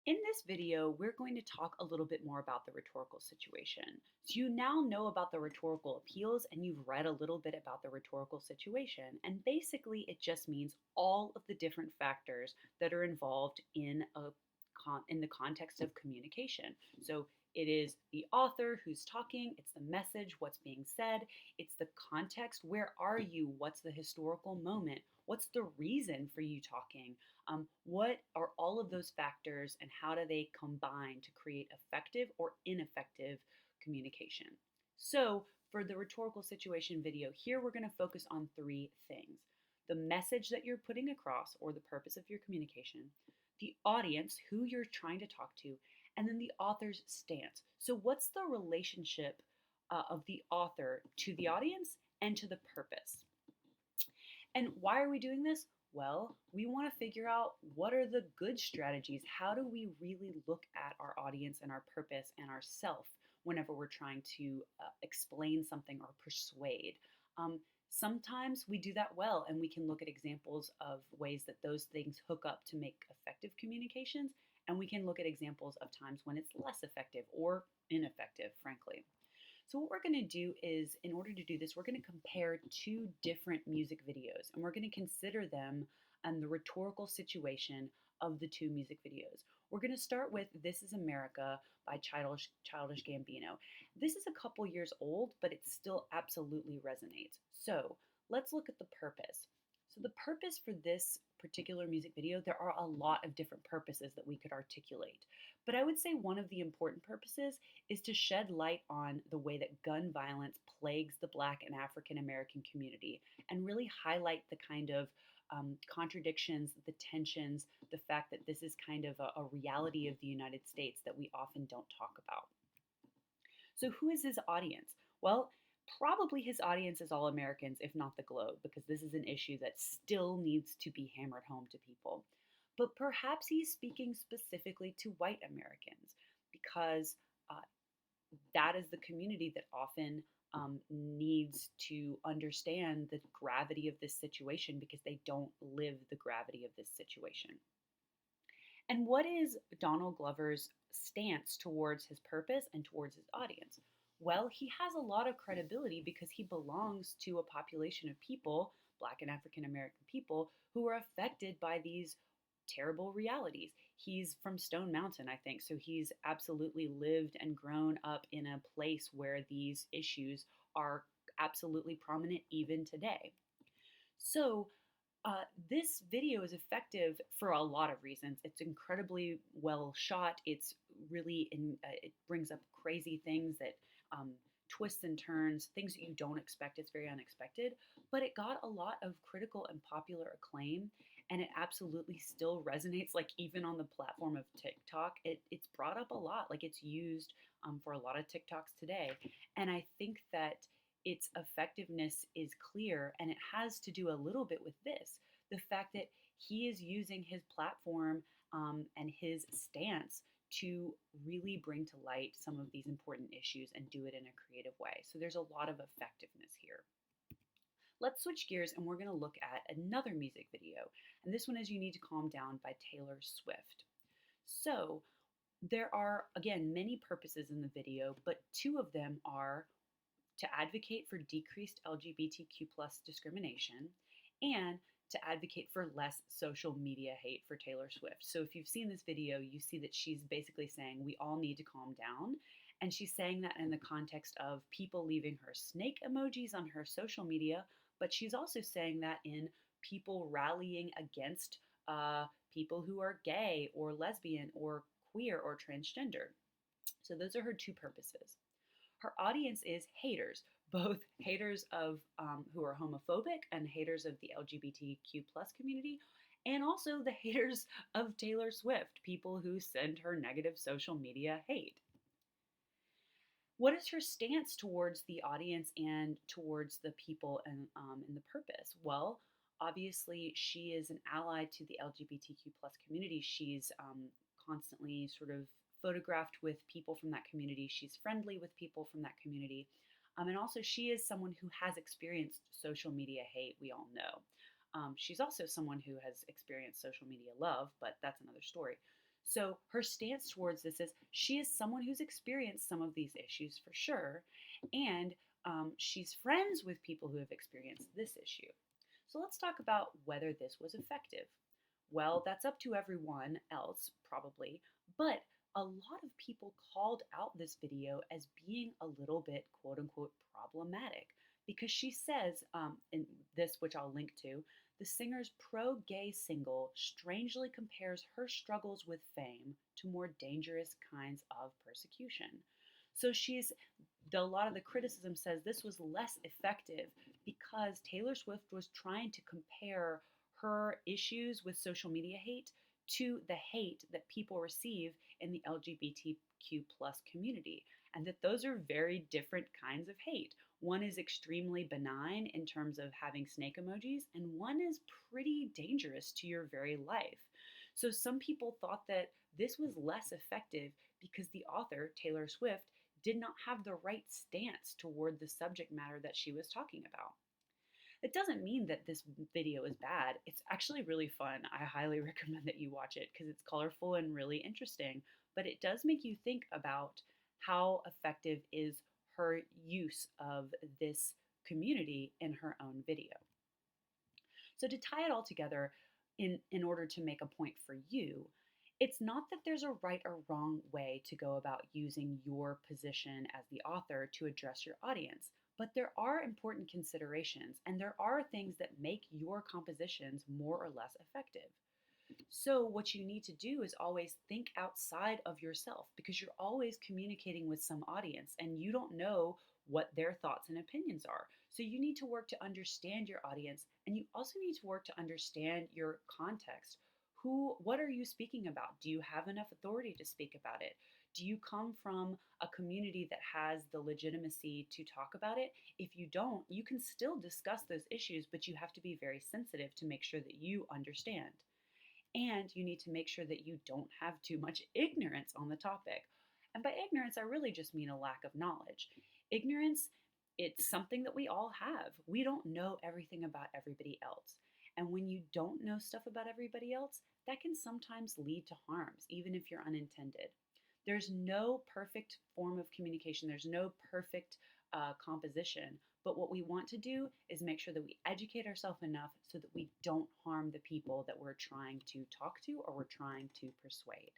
In this video, we're going to talk a little bit more about the rhetorical situation. So you now know about the rhetorical appeals and you've read a little bit about the rhetorical situation. And basically, it just means all of the different factors that are involved in in the context of communication. So it is the author who's talking, it's the message, what's being said, it's the context, where are you, what's the historical moment, what's the reason for you talking, what are all of those factors and how do they combine to create effective or ineffective communication? So, for the rhetorical situation video, here we're going to focus on three things: the message that you're putting across or the purpose of your communication, the audience, who you're trying to talk to, and then the author's stance. So, what's the relationship of the author to the audience and to the purpose? And why are we doing this? Well, we want to figure out what are the good strategies. How do we really look at our audience and our purpose and ourself whenever we're trying to explain something or persuade? Sometimes we do that well, and we can look at examples of ways that those things hook up to make effective communications. And we can look at examples of times when it's less effective or ineffective, frankly. So what we're going to do is, in order to do this, we're going to compare two different music videos, and we're going to consider them and the rhetorical situation of the two music videos. We're going to start with This Is America by Childish Gambino. This is a couple years old, but it still absolutely resonates. So let's look at the purpose. So the purpose for this particular music video, there are a lot of different purposes that we could articulate. But I would say one of the important purposes is to shed light on the way that gun violence plagues the Black and African American community and really highlight the kind of contradictions, the tensions, the fact that this is kind of a reality of the United States that we often don't talk about. So, who is his audience? Well, probably his audience is all Americans, if not the globe, because this is an issue that still needs to be hammered home to people. But perhaps he's speaking specifically to white Americans because that is the community that often needs to understand the gravity of this situation because they don't live the gravity of this situation. And what is Donald Glover's stance towards his purpose and towards his audience? Well, he has a lot of credibility because he belongs to a population of people, Black and African American people, who are affected by these terrible realities. He's from Stone Mountain, I think, so he's absolutely lived and grown up in a place where these issues are absolutely prominent even today. So, this video is effective for a lot of reasons. It's incredibly well shot. It brings up crazy things that twists and turns, things that you don't expect. It's very unexpected, but it got a lot of critical and popular acclaim, and it absolutely still resonates. Like even on the platform of TikTok, it's brought up a lot. Like it's used for a lot of TikToks today, and I think that its effectiveness is clear, and it has to do a little bit with this: the fact that he is using his platform and his stance to really bring to light some of these important issues and do it in a creative way. So there's a lot of effectiveness here. Let's switch gears and we're going to look at another music video. And this one is You Need to Calm Down by Taylor Swift. So there are, again, many purposes in the video, but two of them are to advocate for decreased LGBTQ plus discrimination and to advocate for less social media hate for Taylor Swift. So if you've seen this video, you see that she's basically saying we all need to calm down. And she's saying that in the context of people leaving her snake emojis on her social media, but she's also saying that in people rallying against people who are gay or lesbian or queer or transgender. So those are her two purposes. Her audience is haters, both haters of who are homophobic and haters of the LGBTQ plus community, and also the haters of Taylor Swift, people who send her negative social media hate. What is her stance towards the audience and towards the people and the purpose? Well, obviously, she is an ally to the LGBTQ plus community. She's constantly sort of photographed with people from that community. She's friendly with people from that community. And also, she is someone who has experienced social media hate, we all know. She's also someone who has experienced social media love, but that's another story. So her stance towards this is she is someone who's experienced some of these issues for sure, and she's friends with people who have experienced this issue. So let's talk about whether this was effective. Well, that's up to everyone else, probably, but a lot of people called out this video as being a little bit quote unquote problematic because she says, in this, which I'll link to, the singer's pro gay single strangely compares her struggles with fame to more dangerous kinds of persecution. So a lot of the criticism says this was less effective because Taylor Swift was trying to compare her issues with social media hate to the hate that people receive in the LGBTQ plus community, and that those are very different kinds of hate. One is extremely benign in terms of having snake emojis, and one is pretty dangerous to your very life. So some people thought that this was less effective because the author, Taylor Swift, did not have the right stance toward the subject matter that she was talking about. It doesn't mean that this video is bad. It's actually really fun. I highly recommend that you watch it because it's colorful and really interesting. But it does make you think about how effective is her use of this community in her own video. So to tie it all together in order to make a point for you, it's not that there's a right or wrong way to go about using your position as the author to address your audience, but there are important considerations and there are things that make your compositions more or less effective. So, what you need to do is always think outside of yourself because you're always communicating with some audience and you don't know what their thoughts and opinions are. So, you need to work to understand your audience and you also need to work to understand your context. What are you speaking about? Do you have enough authority to speak about it? Do you come from a community that has the legitimacy to talk about it? If you don't, you can still discuss those issues, but you have to be very sensitive to make sure that you understand. And you need to make sure that you don't have too much ignorance on the topic. And by ignorance, I really just mean a lack of knowledge. Ignorance, it's something that we all have. We don't know everything about everybody else. And when you don't know stuff about everybody else, that can sometimes lead to harms, even if you're unintended. There's no perfect form of communication, there's no perfect composition. But what we want to do is make sure that we educate ourselves enough so that we don't harm the people that we're trying to talk to or we're trying to persuade.